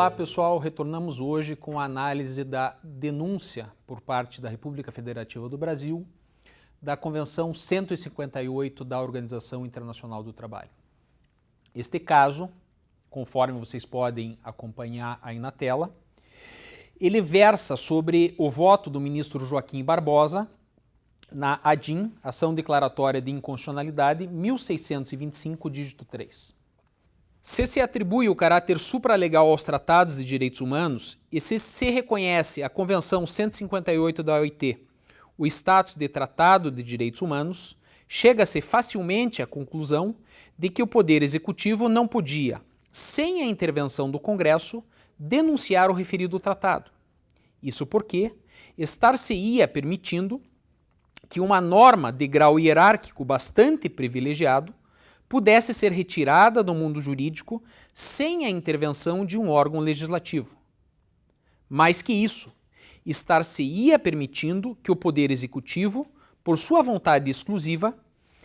Olá pessoal, retornamos hoje com a análise da denúncia por parte da República Federativa do Brasil da Convenção 158 da Organização Internacional do Trabalho. Este caso, conforme vocês podem acompanhar aí na tela, ele versa sobre o voto do ministro Joaquim Barbosa na ADIM, Ação Declaratória de Inconstitucionalidade 1625, dígito 3. Se atribui o caráter supralegal aos tratados de direitos humanos e se reconhece a Convenção 158 da OIT, o status de Tratado de Direitos Humanos, chega-se facilmente à conclusão de que o Poder Executivo não podia, sem a intervenção do Congresso, denunciar o referido tratado. Isso porque estar-se-ia permitindo que uma norma de grau hierárquico bastante privilegiado pudesse ser retirada do mundo jurídico sem a intervenção de um órgão legislativo. Mais que isso, estar-se-ia permitindo que o Poder Executivo, por sua vontade exclusiva,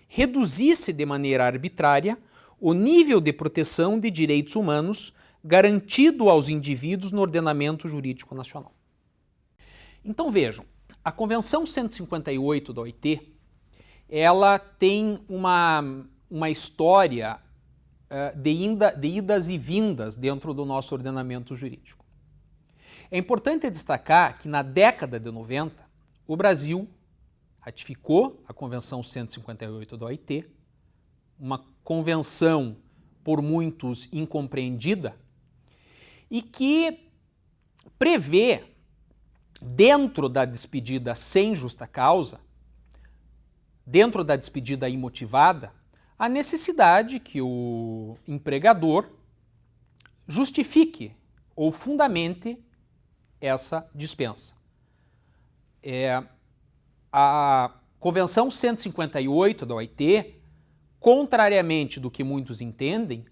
reduzisse de maneira arbitrária o nível de proteção de direitos humanos garantido aos indivíduos no ordenamento jurídico nacional. Então vejam, a Convenção 158 da OIT, ela tem uma história de idas e vindas dentro do nosso ordenamento jurídico. É importante destacar que na década de 90, o Brasil ratificou a Convenção 158 da OIT, uma convenção por muitos incompreendida, e que prevê, dentro da despedida sem justa causa, dentro da despedida imotivada, a necessidade que o empregador justifique ou fundamente essa dispensa. A Convenção 158 da OIT, contrariamente do que muitos entendem,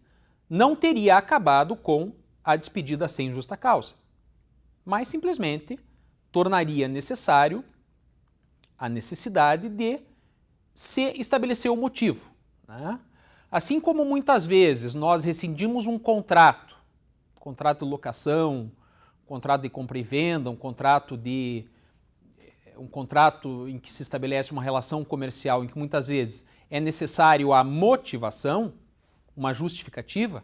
não teria acabado com a despedida sem justa causa, mas simplesmente tornaria necessário a necessidade de se estabelecer o motivo. Assim como muitas vezes nós rescindimos um contrato de locação, contrato de compra e venda, um contrato em que se estabelece uma relação comercial em que muitas vezes é necessário a motivação, uma justificativa,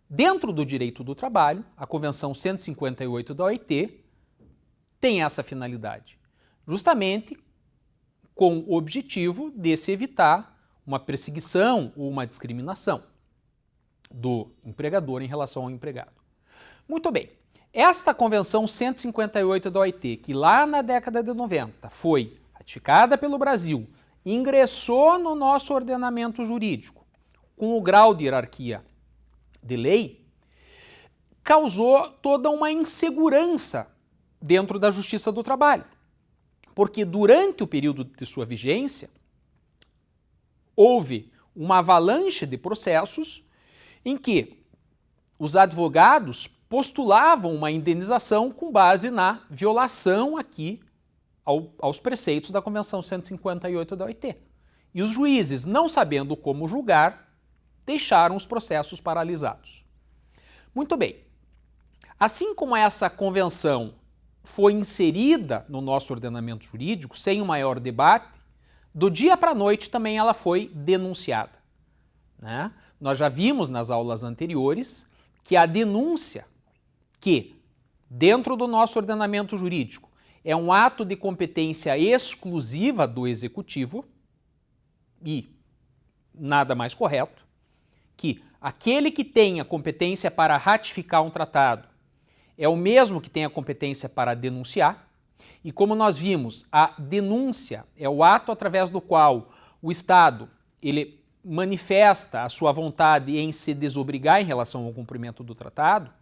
dentro do direito do trabalho, a Convenção 158 da OIT tem essa finalidade, justamente com o objetivo de se evitar uma perseguição ou uma discriminação do empregador em relação ao empregado. Muito bem, esta Convenção 158 da OIT, que lá na década de 90 foi ratificada pelo Brasil, ingressou no nosso ordenamento jurídico com o grau de hierarquia de lei, causou toda uma insegurança dentro da Justiça do Trabalho, porque durante o período de sua vigência, houve uma avalanche de processos em que os advogados postulavam uma indenização com base na violação aqui aos preceitos da Convenção 158 da OIT. E os juízes, não sabendo como julgar, deixaram os processos paralisados. Muito bem. Assim como essa convenção foi inserida no nosso ordenamento jurídico, sem o maior debate, do dia para a noite também ela foi denunciada. Nós já vimos nas aulas anteriores que a denúncia, que dentro do nosso ordenamento jurídico é um ato de competência exclusiva do Executivo, e nada mais correto, que aquele que tem a competência para ratificar um tratado é o mesmo que tem a competência para denunciar. E como nós vimos, a denúncia é o ato através do qual o Estado ele manifesta a sua vontade em se desobrigar em relação ao cumprimento do tratado.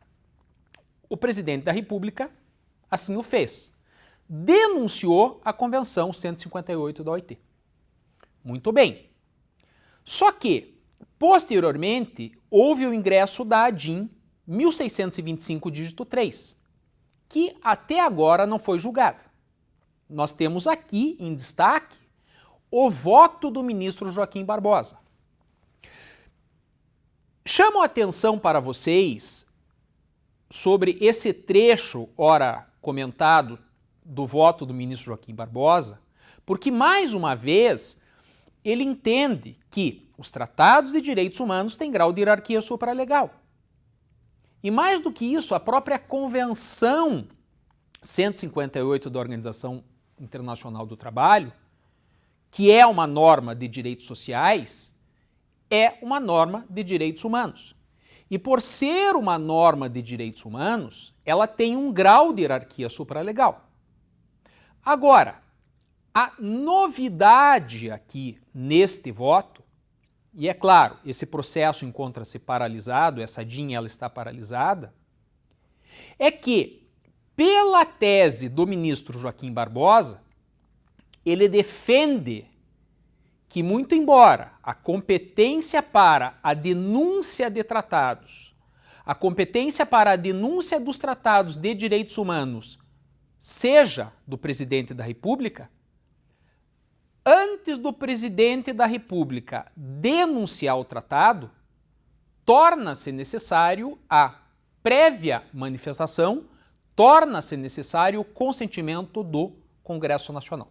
O presidente da República assim o fez. Denunciou a Convenção 158 da OIT. Muito bem. Só que, posteriormente, houve o ingresso da ADIM 1625, dígito 3, que até agora não foi julgada. Nós temos aqui, em destaque, o voto do ministro Joaquim Barbosa. Chamo a atenção para vocês sobre esse trecho, ora comentado, do voto do ministro Joaquim Barbosa, porque, mais uma vez, ele entende que os tratados de direitos humanos têm grau de hierarquia supralegal. E mais do que isso, a própria Convenção 158 da Organização Internacional do Trabalho, que é uma norma de direitos sociais, é uma norma de direitos humanos. E por ser uma norma de direitos humanos, ela tem um grau de hierarquia supralegal. Agora, a novidade aqui neste voto, e é claro, esse processo encontra-se paralisado, essa DIN ela está paralisada, é que, pela tese do ministro Joaquim Barbosa, ele defende que, muito embora a competência para a denúncia de tratados, a competência para a denúncia dos tratados de direitos humanos seja do presidente da República, antes do presidente da República denunciar o tratado, torna-se necessário a prévia manifestação, torna-se necessário o consentimento do Congresso Nacional.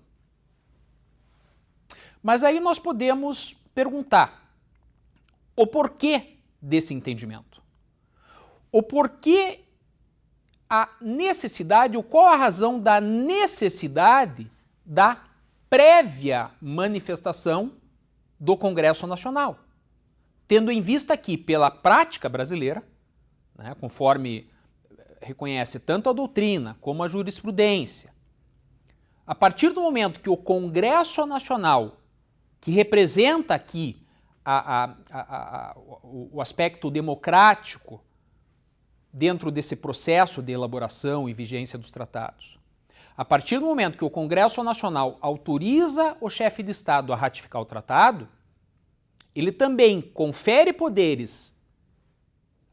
Mas aí nós podemos perguntar o porquê desse entendimento. O porquê a necessidade, ou qual a razão da necessidade da prévia manifestação do Congresso Nacional, tendo em vista que, pela prática brasileira, né, conforme reconhece tanto a doutrina como a jurisprudência, a partir do momento que o Congresso Nacional, que representa aqui o aspecto democrático dentro desse processo de elaboração e vigência dos tratados, a partir do momento que o Congresso Nacional autoriza o chefe de Estado a ratificar o tratado, ele também confere poderes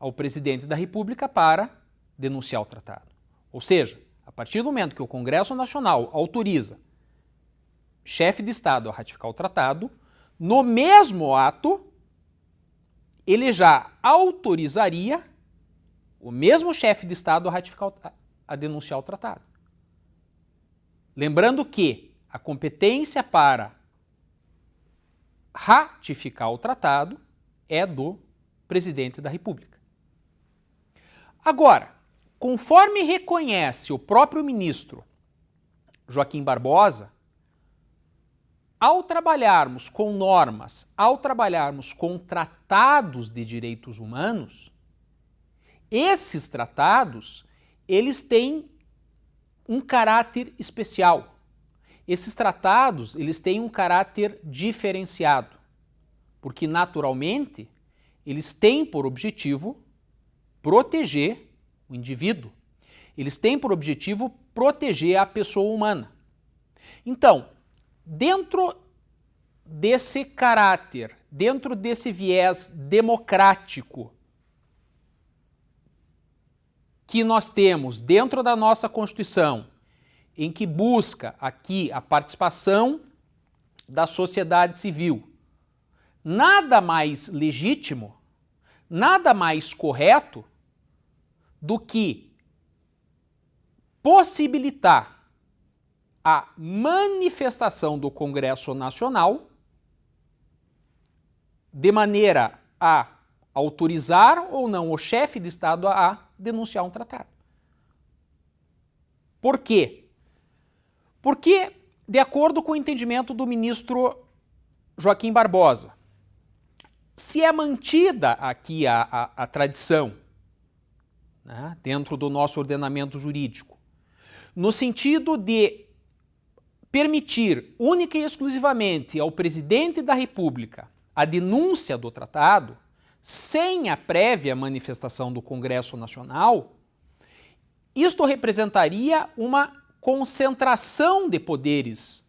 ao presidente da República para denunciar o tratado. Ou seja, a partir do momento que o Congresso Nacional autoriza chefe de Estado a ratificar o tratado, no mesmo ato, ele já autorizaria o mesmo chefe de Estado a ratificar, a denunciar o tratado. Lembrando que a competência para ratificar o tratado é do presidente da República. Agora, conforme reconhece o próprio ministro Joaquim Barbosa, ao trabalharmos com normas, ao trabalharmos com tratados de direitos humanos, esses tratados, eles têm um caráter especial. Esses tratados, eles têm um caráter diferenciado, porque, naturalmente, eles têm por objetivo proteger o indivíduo. Eles têm por objetivo proteger a pessoa humana. Então, dentro desse caráter, dentro desse viés democrático que nós temos dentro da nossa Constituição, em que busca aqui a participação da sociedade civil, nada mais legítimo, nada mais correto do que possibilitar a manifestação do Congresso Nacional de maneira a autorizar ou não o chefe de Estado a denunciar um tratado. Por quê? Porque, de acordo com o entendimento do ministro Joaquim Barbosa, se é mantida aqui a tradição, né, dentro do nosso ordenamento jurídico, no sentido de permitir única e exclusivamente ao presidente da República a denúncia do tratado, sem a prévia manifestação do Congresso Nacional, isto representaria uma concentração de poderes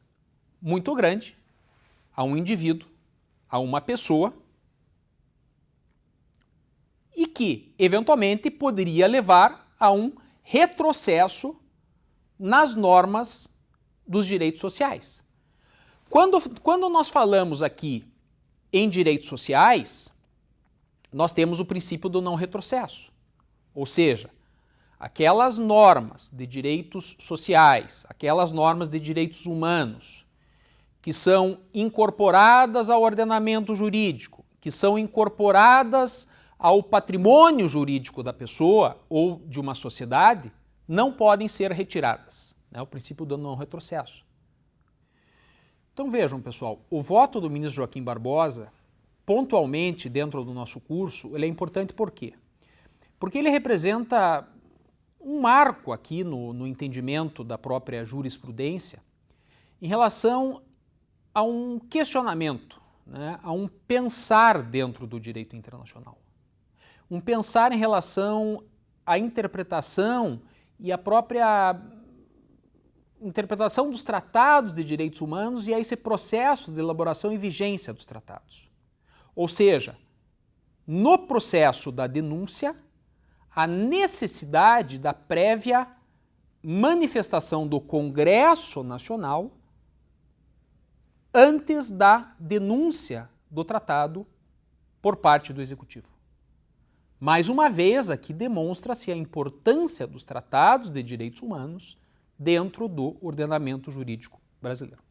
muito grande a um indivíduo, a uma pessoa, e que, eventualmente, poderia levar a um retrocesso nas normas dos direitos sociais. Quando nós falamos aqui em direitos sociais, nós temos o princípio do não retrocesso. Ou seja, aquelas normas de direitos sociais, aquelas normas de direitos humanos, que são incorporadas ao ordenamento jurídico, que são incorporadas ao patrimônio jurídico da pessoa ou de uma sociedade, não podem ser retiradas. É o princípio do não retrocesso. Então vejam, pessoal, o voto do ministro Joaquim Barbosa, pontualmente dentro do nosso curso, ele é importante por quê? Porque ele representa um marco aqui no entendimento da própria jurisprudência em relação a um questionamento, né, a um pensar dentro do direito internacional. Um pensar em relação à interpretação e à própria interpretação dos tratados de direitos humanos e a esse processo de elaboração e vigência dos tratados. Ou seja, no processo da denúncia, a necessidade da prévia manifestação do Congresso Nacional antes da denúncia do tratado por parte do Executivo. Mais uma vez, aqui demonstra-se a importância dos tratados de direitos humanos dentro do ordenamento jurídico brasileiro.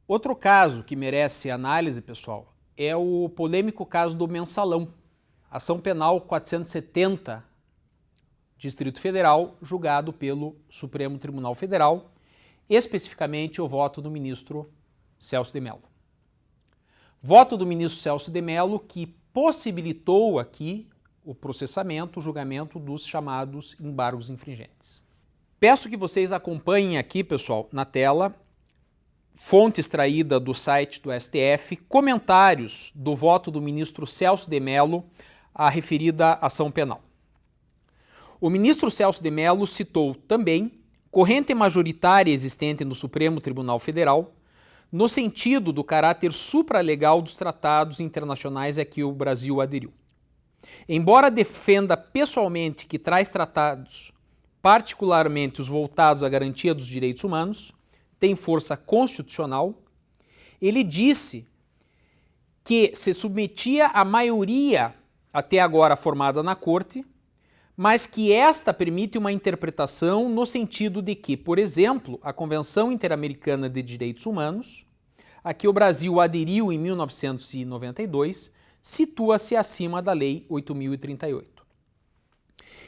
Outro caso que merece análise, pessoal, é o polêmico caso do Mensalão, ação penal 470, Distrito Federal, julgado pelo Supremo Tribunal Federal, especificamente o voto do ministro Celso de Mello. Voto do ministro Celso de Mello que possibilitou aqui o processamento, o julgamento dos chamados embargos infringentes. Peço que vocês acompanhem aqui, pessoal, na tela, fonte extraída do site do STF, comentários do voto do ministro Celso de Mello à referida ação penal. O ministro Celso de Mello citou também corrente majoritária existente no Supremo Tribunal Federal, no sentido do caráter supralegal dos tratados internacionais a que o Brasil aderiu. Embora defenda pessoalmente que tais tratados, particularmente os voltados à garantia dos direitos humanos, têm força constitucional, ele disse que se submetia à maioria até agora formada na Corte, mas que esta permite uma interpretação no sentido de que, por exemplo, a Convenção Interamericana de Direitos Humanos, a que o Brasil aderiu em 1992, situa-se acima da Lei 8.038.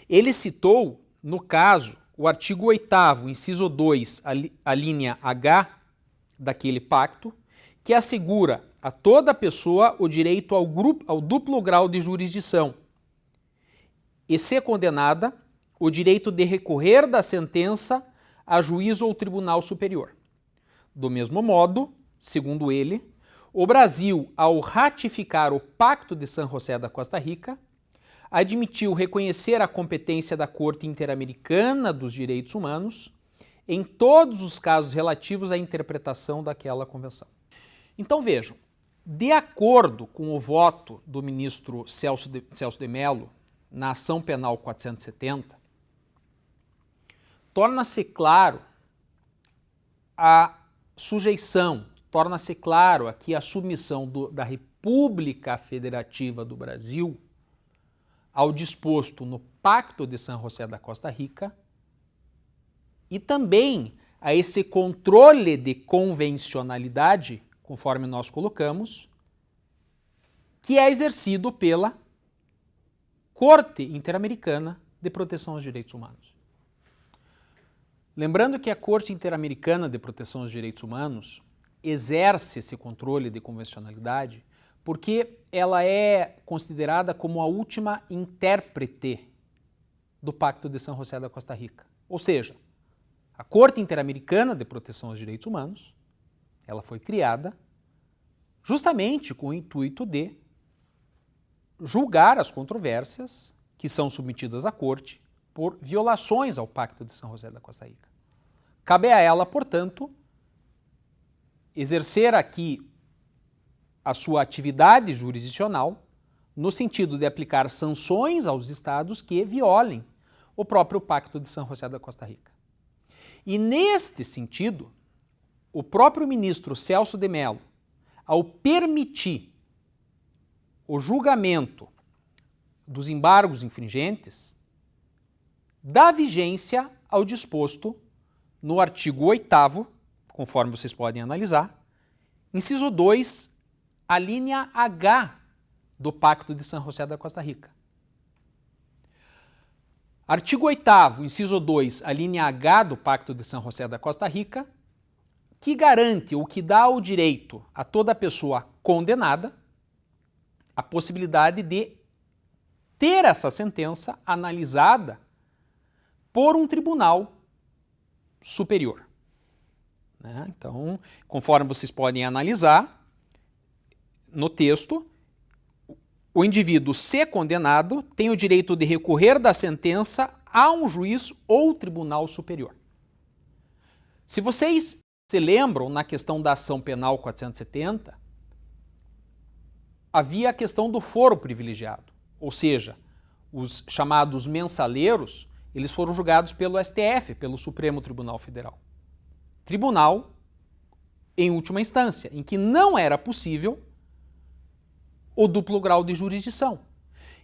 Ele citou, no caso, o artigo 8º, inciso 2, a linha H daquele pacto, que assegura a toda pessoa o direito ao duplo grau de jurisdição, e, se condenada, o direito de recorrer da sentença a juízo ou tribunal superior. Do mesmo modo, segundo ele, o Brasil, ao ratificar o Pacto de San José da Costa Rica, admitiu reconhecer a competência da Corte Interamericana dos Direitos Humanos em todos os casos relativos à interpretação daquela convenção. Então vejam, de acordo com o voto do ministro Celso de Mello na ação penal 470, torna-se claro a sujeição, torna-se claro aqui a submissão da República Federativa do Brasil ao disposto no Pacto de San José da Costa Rica e também a esse controle de convencionalidade, conforme nós colocamos, que é exercido pela Corte Interamericana de Proteção aos Direitos Humanos. Lembrando que a Corte Interamericana de Proteção aos Direitos Humanos exerce esse controle de convencionalidade porque ela é considerada como a última intérprete do Pacto de San José da Costa Rica. Ou seja, a Corte Interamericana de Proteção aos Direitos Humanos, ela foi criada justamente com o intuito de julgar as controvérsias que são submetidas à Corte por violações ao Pacto de San José da Costa Rica. Cabe a ela, portanto, exercer aqui a sua atividade jurisdicional no sentido de aplicar sanções aos estados que violem o próprio Pacto de San José da Costa Rica. E neste sentido, o próprio ministro Celso de Mello, ao permitir o julgamento dos embargos infringentes dá vigência ao disposto no artigo 8º, conforme vocês podem analisar, inciso 2, a linha H do Pacto de San José da Costa Rica. Artigo 8º, inciso 2, a linha H do Pacto de San José da Costa Rica, que garante ou que dá o direito a toda pessoa condenada a possibilidade de ter essa sentença analisada por um tribunal superior. Então, conforme vocês podem analisar, no texto, o indivíduo, se condenado, tem o direito de recorrer da sentença a um juiz ou tribunal superior. Se vocês se lembram, na questão da ação penal 470, havia a questão do foro privilegiado, ou seja, os chamados mensaleiros, eles foram julgados pelo STF, pelo Supremo Tribunal Federal. Tribunal, em última instância, em que não era possível o duplo grau de jurisdição.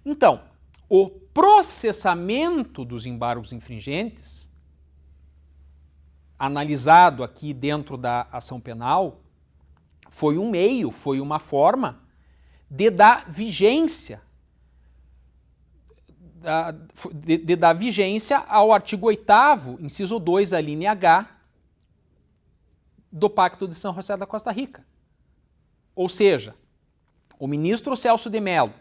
Então, o processamento dos embargos infringentes, analisado aqui dentro da ação penal, foi um meio, foi uma forma de dar vigência, ao artigo 8º, inciso 2, a linha H, do Pacto de San José da Costa Rica. Ou seja, o ministro Celso de Mello,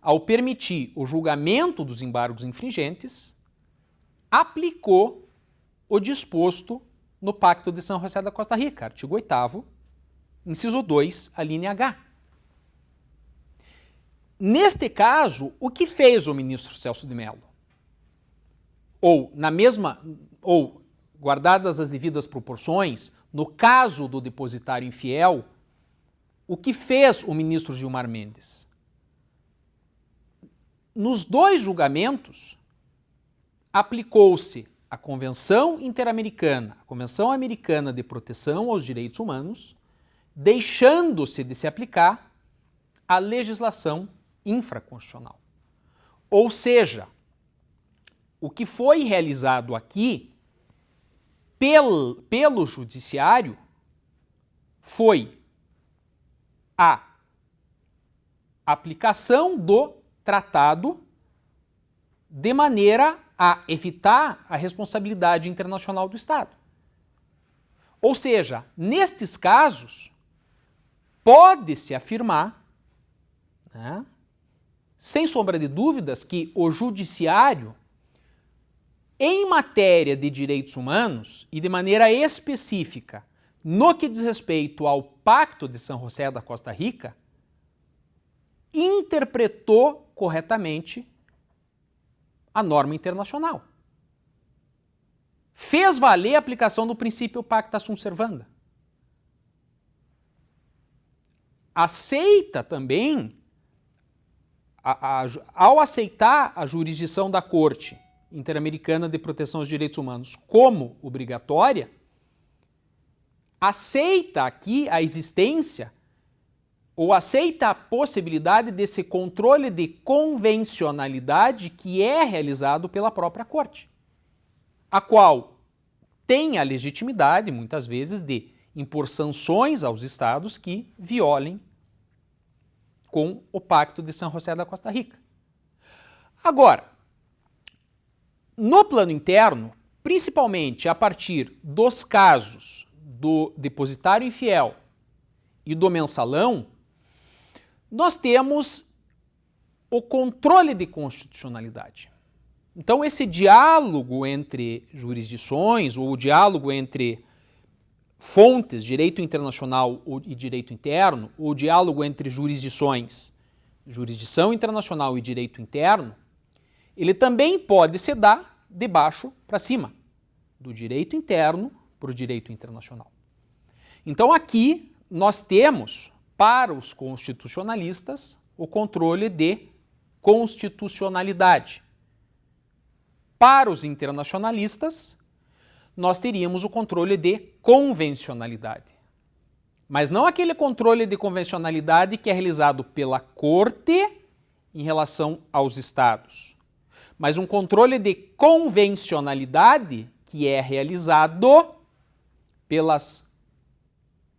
ao permitir o julgamento dos embargos infringentes, aplicou o disposto no Pacto de San José da Costa Rica, artigo 8º, inciso 2, a linha H. Neste caso, o que fez o ministro Celso de Mello? Ou guardadas as devidas proporções, no caso do depositário infiel, o que fez o ministro Gilmar Mendes? Nos dois julgamentos, aplicou-se a Convenção Interamericana, a Convenção Americana de Proteção aos Direitos Humanos, deixando-se de se aplicar a legislação infraconstitucional. Ou seja, o que foi realizado aqui pelo Judiciário foi a aplicação do tratado de maneira a evitar a responsabilidade internacional do Estado. Ou seja, nestes casos, pode-se afirmar, sem sombra de dúvidas, que o Judiciário, em matéria de direitos humanos e de maneira específica, no que diz respeito ao Pacto de San José da Costa Rica, interpretou corretamente a norma internacional. Fez valer a aplicação do princípio pacta sunt servanda. Aceita também, ao aceitar a jurisdição da Corte Interamericana de Proteção aos Direitos Humanos como obrigatória, aceita aqui a existência ou aceita a possibilidade desse controle de convencionalidade que é realizado pela própria Corte, a qual tem a legitimidade, muitas vezes, de impor sanções aos estados que violem com o Pacto de San José da Costa Rica. Agora, no plano interno, principalmente a partir dos casos do depositário infiel e do mensalão, nós temos o controle de constitucionalidade. Então, esse diálogo entre jurisdições, ou o diálogo entre fontes, direito internacional e direito interno, ou o diálogo entre jurisdições, jurisdição internacional e direito interno, ele também pode se dar de baixo para cima, do direito interno para o direito internacional. Então, aqui nós temos, para os constitucionalistas, o controle de constitucionalidade. Para os internacionalistas, nós teríamos o controle de convencionalidade. Mas não aquele controle de convencionalidade que é realizado pela Corte em relação aos estados, mas um controle de convencionalidade que é realizado pelas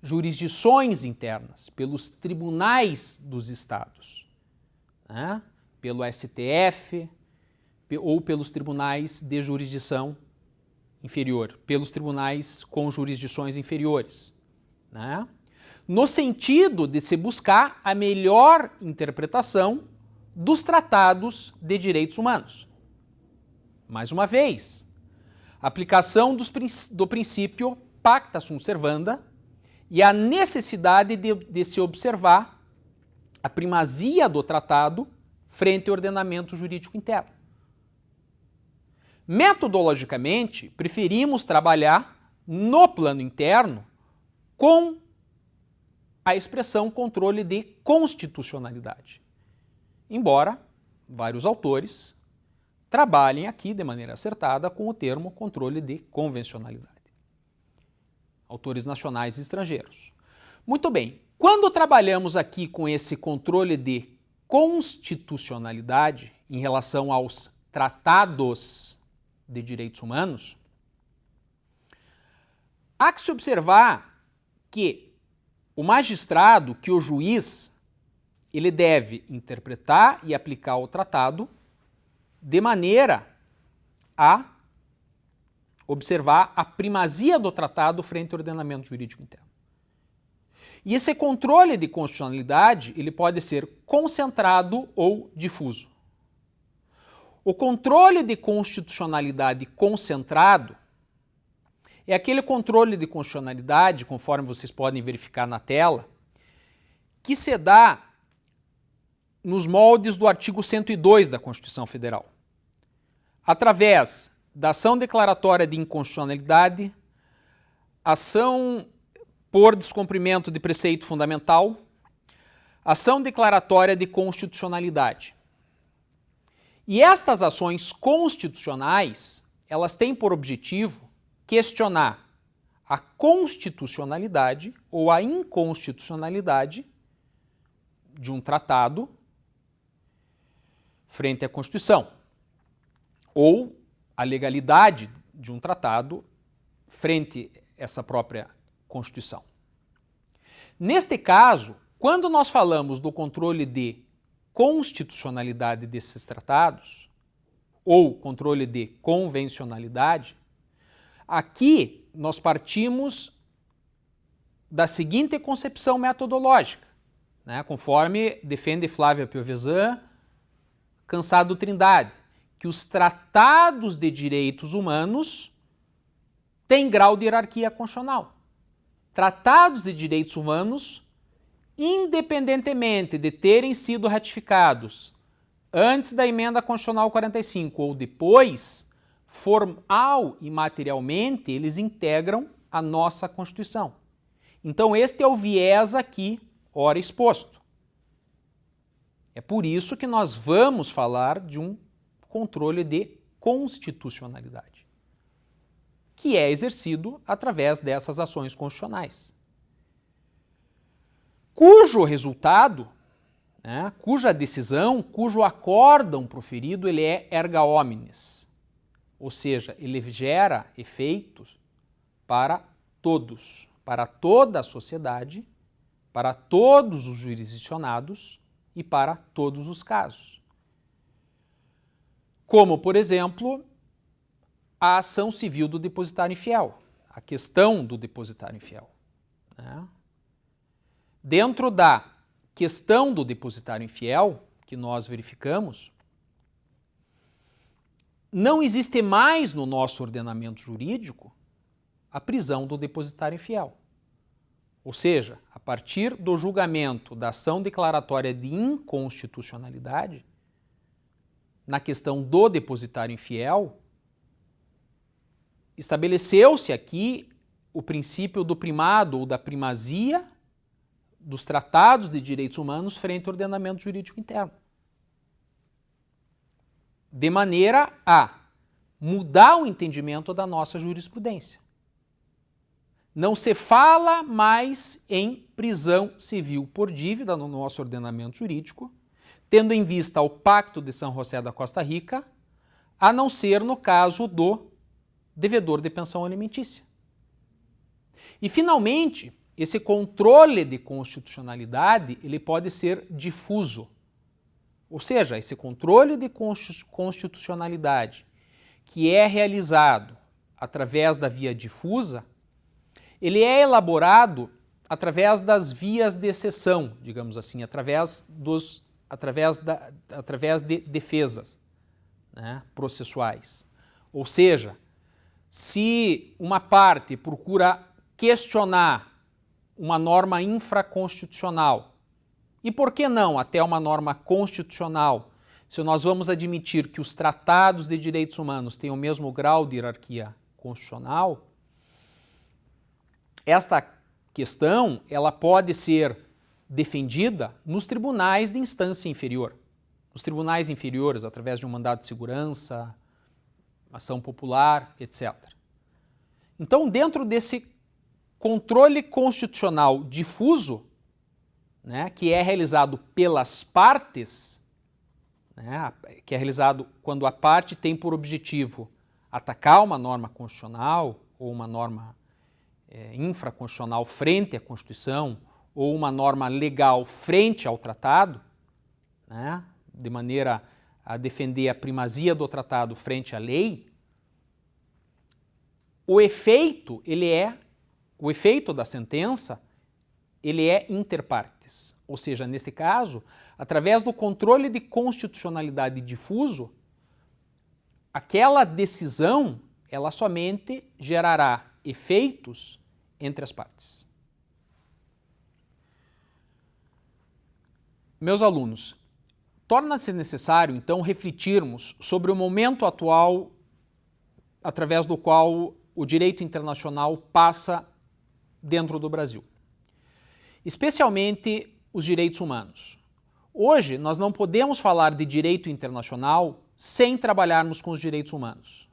jurisdições internas, pelos tribunais dos estados, né? Pelo STF ou pelos tribunais de jurisdição inferior, pelos tribunais com jurisdições inferiores, né? No sentido de se buscar a melhor interpretação dos tratados de direitos humanos. Mais uma vez, aplicação do princípio pacta sunt servanda e a necessidade de se observar a primazia do tratado frente ao ordenamento jurídico interno. Metodologicamente, preferimos trabalhar no plano interno com a expressão controle de constitucionalidade, embora vários autores trabalhem aqui de maneira acertada com o termo controle de convencionalidade. Autores nacionais e estrangeiros. Muito bem, quando trabalhamos aqui com esse controle de constitucionalidade em relação aos tratados de direitos humanos, há que se observar que o magistrado, que o juiz, ele deve interpretar e aplicar o tratado de maneira a observar a primazia do tratado frente ao ordenamento jurídico interno. E esse controle de constitucionalidade, ele pode ser concentrado ou difuso. O controle de constitucionalidade concentrado é aquele controle de constitucionalidade, conforme vocês podem verificar na tela, que se dá nos moldes do artigo 102 da Constituição Federal, através da ação declaratória de inconstitucionalidade, ação por descumprimento de preceito fundamental, ação declaratória de constitucionalidade. E estas ações constitucionais, elas têm por objetivo questionar a constitucionalidade ou a inconstitucionalidade de um tratado frente à Constituição, ou a legalidade de um tratado frente a essa própria Constituição. Neste caso, quando nós falamos do controle de constitucionalidade desses tratados, ou controle de convencionalidade, aqui nós partimos da seguinte concepção metodológica, né, conforme defende Flávia Piovesan, Cansado Trindade, que os tratados de direitos humanos têm grau de hierarquia constitucional. Tratados de direitos humanos, independentemente de terem sido ratificados antes da emenda constitucional 45 ou depois, formal e materialmente, eles integram a nossa Constituição. Então, este é o viés aqui, ora exposto. É por isso que nós vamos falar de um controle de constitucionalidade, que é exercido através dessas ações constitucionais, cujo resultado, né, cuja decisão, cujo acórdão proferido, ele é erga omnes, ou seja, ele gera efeitos para todos, para toda a sociedade, para todos os jurisdicionados e para todos os casos. Como, por exemplo, a ação civil do depositário infiel, a questão do depositário infiel, né? Dentro da questão do depositário infiel, que nós verificamos, não existe mais no nosso ordenamento jurídico a prisão do depositário infiel. Ou seja, a partir do julgamento da ação declaratória de inconstitucionalidade, na questão do depositário infiel, estabeleceu-se aqui o princípio do primado ou da primazia dos tratados de direitos humanos frente ao ordenamento jurídico interno, de maneira a mudar o entendimento da nossa jurisprudência. Não se fala mais em prisão civil por dívida no nosso ordenamento jurídico, tendo em vista o Pacto de São José da Costa Rica, a não ser no caso do devedor de pensão alimentícia. E, finalmente, esse controle de constitucionalidade ele pode ser difuso. Ou seja, esse controle de constitucionalidade que é realizado através da via difusa, ele é elaborado através das vias de exceção, digamos assim, através de defesas, né, processuais. Ou seja, se uma parte procura questionar uma norma infraconstitucional, e por que não até uma norma constitucional, se nós vamos admitir que os tratados de direitos humanos têm o mesmo grau de hierarquia constitucional, esta questão ela pode ser defendida nos tribunais de instância inferior. Nos tribunais inferiores, através de um mandado de segurança, ação popular, etc. Então, dentro desse controle constitucional difuso, né, que é realizado pelas partes, né, que é realizado quando a parte tem por objetivo atacar uma norma constitucional ou uma norma infraconstitucional frente à Constituição ou uma norma legal frente ao tratado, né, de maneira a defender a primazia do tratado frente à lei, o efeito da sentença ele é inter partes, ou seja, neste caso, através do controle de constitucionalidade difuso, aquela decisão ela somente gerará efeitos entre as partes. Meus alunos, torna-se necessário, então, refletirmos sobre o momento atual através do qual o direito internacional passa dentro do Brasil. Especialmente os direitos humanos. Hoje, nós não podemos falar de direito internacional sem trabalharmos com os direitos humanos.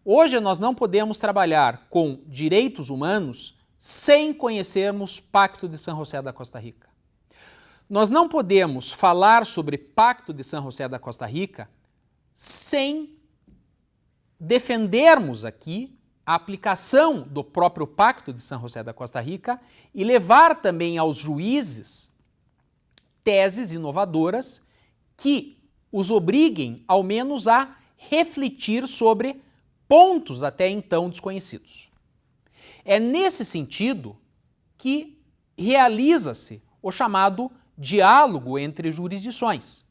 Hoje, nós não podemos trabalhar com direitos humanos sem conhecermos o Pacto de São José da Costa Rica. Nós não podemos falar sobre Pacto de São José da Costa Rica sem defendermos aqui a aplicação do próprio Pacto de São José da Costa Rica e levar também aos juízes teses inovadoras que os obriguem, ao menos, a refletir sobre pontos até então desconhecidos. É nesse sentido que realiza-se o chamado diálogo entre jurisdições.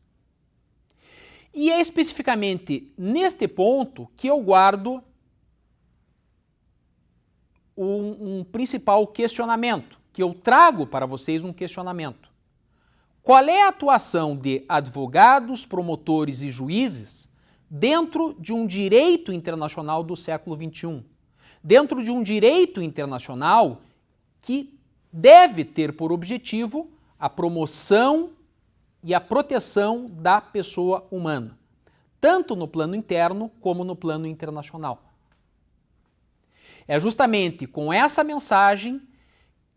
E é especificamente neste ponto que eu guardo um principal questionamento, que eu trago para vocês um questionamento. Qual é a atuação de advogados, promotores e juízes dentro de um direito internacional do século XXI? Dentro de um direito internacional que deve ter por objetivo a promoção e a proteção da pessoa humana, tanto no plano interno como no plano internacional. É justamente com essa mensagem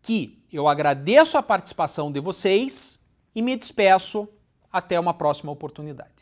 que eu agradeço a participação de vocês e me despeço até uma próxima oportunidade.